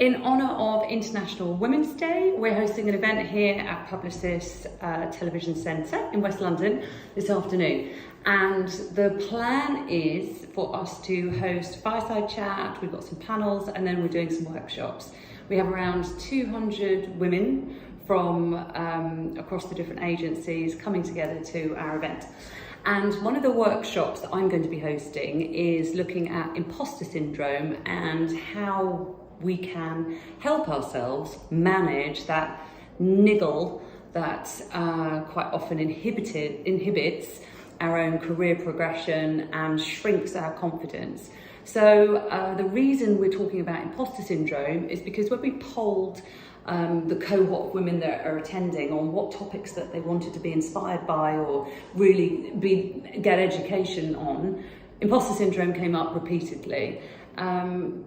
in honour of International Women's Day, we're hosting an event here at Publicis Television Centre in West London this afternoon. And the plan is for us to host fireside chat, we've got some panels, and then we're doing some workshops. We have around 200 women from across the different agencies coming together to our event. And one of the workshops that I'm going to be hosting is looking at imposter syndrome and how we can help ourselves manage that niggle that quite often inhibits our own career progression and shrinks our confidence. So the reason we're talking about imposter syndrome is because when we polled the cohort of women that are attending on what topics that they wanted to be inspired by or really get education on, imposter syndrome came up repeatedly.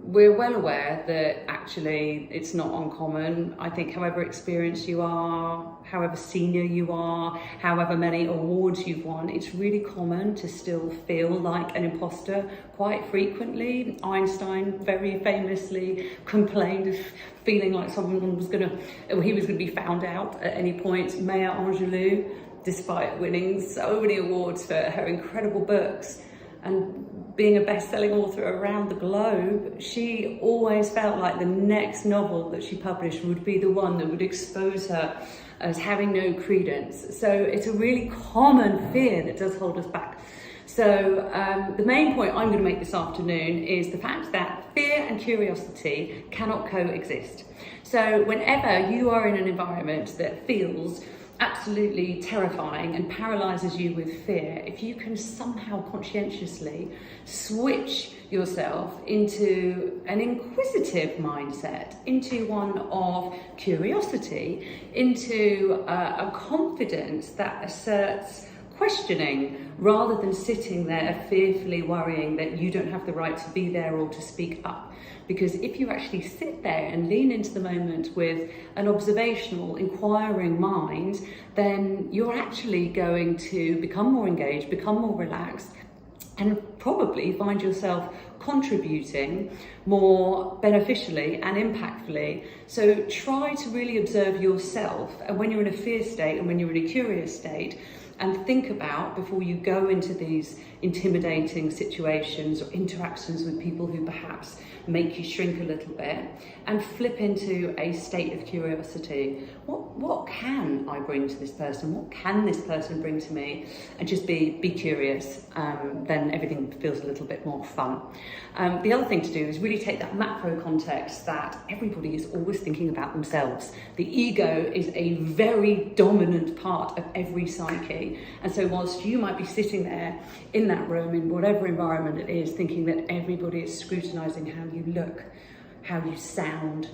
We're well aware that actually it's not uncommon. I think however experienced you are, however senior you are, however many awards you've won, it's really common to still feel like an imposter quite frequently. Einstein very famously complained of feeling like someone was he was gonna be found out at any point. Maya Angelou, despite winning so many awards for her incredible books and being a best-selling author around the globe, she always felt like the next novel that she published would be the one that would expose her as having no credence. So it's a really common fear that does hold us back. So the main point I'm going to make this afternoon is the fact that fear and curiosity cannot coexist. So whenever you are in an environment that feels absolutely terrifying and paralyzes you with fear, if you can somehow conscientiously switch yourself into an inquisitive mindset, into one of curiosity, into a confidence that asserts questioning rather than sitting there fearfully worrying that you don't have the right to be there or to speak up. Because if you actually sit there and lean into the moment with an observational, inquiring mind, then you're actually going to become more engaged, become more relaxed, and probably find yourself contributing more beneficially and impactfully. So try to really observe yourself, and when you're in a fear state and when you're in a curious state, and think about before you go into these intimidating situations or interactions with people who perhaps make you shrink a little bit, and flip into a state of curiosity. What can I bring to this person? What can this person bring to me? And just be curious, then everything feels a little bit more fun. The other thing to do is really take that macro context that everybody is always thinking about themselves. The ego is a very dominant part of every psyche. And so whilst you might be sitting there in that room, in whatever environment it is, thinking that everybody is scrutinizing how you look, how you sound,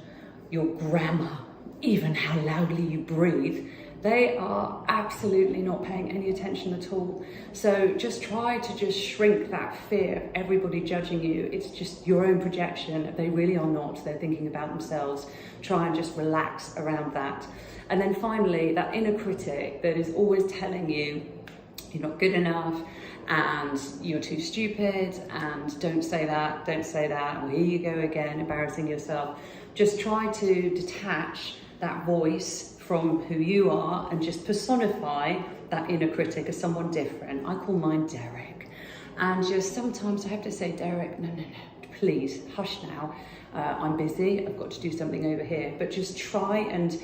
your grammar, even how loudly you breathe, they are absolutely not paying any attention at all. So just try to just shrink that fear of everybody judging you. It's just your own projection. They really are not. They're thinking about themselves. Try and just relax around that. And then finally, that inner critic that is always telling you you're not good enough, and you're too stupid, and don't say that, or here you go again, embarrassing yourself. Just try to detach that voice from who you are and just personify that inner critic as someone different. I call mine Derek. And just sometimes I have to say, Derek, no, please, hush now. I'm busy, I've got to do something over here. But just try and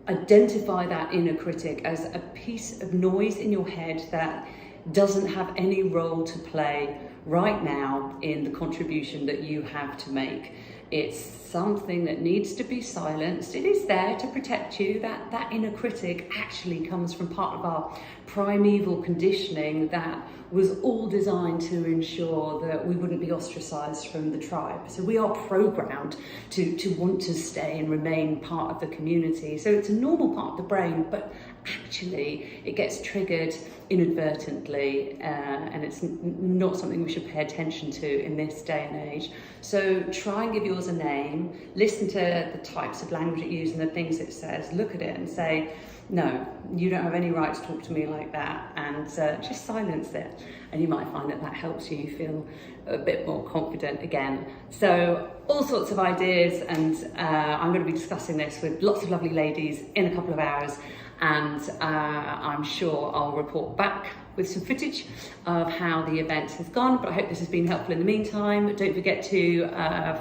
identify that inner critic as a piece of noise in your head that doesn't have any role to play right now in the contribution that you have to make. It's something that needs to be silenced. It is there to protect you. That inner critic actually comes from part of our primeval conditioning that was all designed to ensure that we wouldn't be ostracized from the tribe. So we are programmed to want to stay and remain part of the community. So it's a normal part of the brain, but actually it gets triggered inadvertently, and it's not something we should pay attention to in this day and age. So try and give yours a name, listen to the types of language it uses and the things it says, look at it and say, no, you don't have any right to talk to me like that, and just silence it. And you might find that that helps you feel a bit more confident again. So all sorts of ideas, and I'm going to be discussing this with lots of lovely ladies in a couple of hours, and I'm sure I'll report back with some footage of how the event has gone. But I hope this has been helpful in the meantime. Don't forget to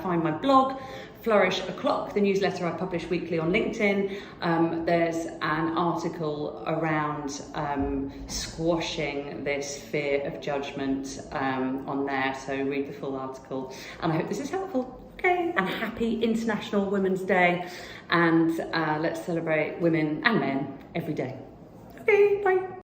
find my blog, Flourish O'Clock, the newsletter I publish weekly on LinkedIn. There's an article around squashing this fear of judgment on there, so read the full article. And I hope this is helpful. Okay, and happy International Women's Day, and let's celebrate women and men every day. Okay, bye.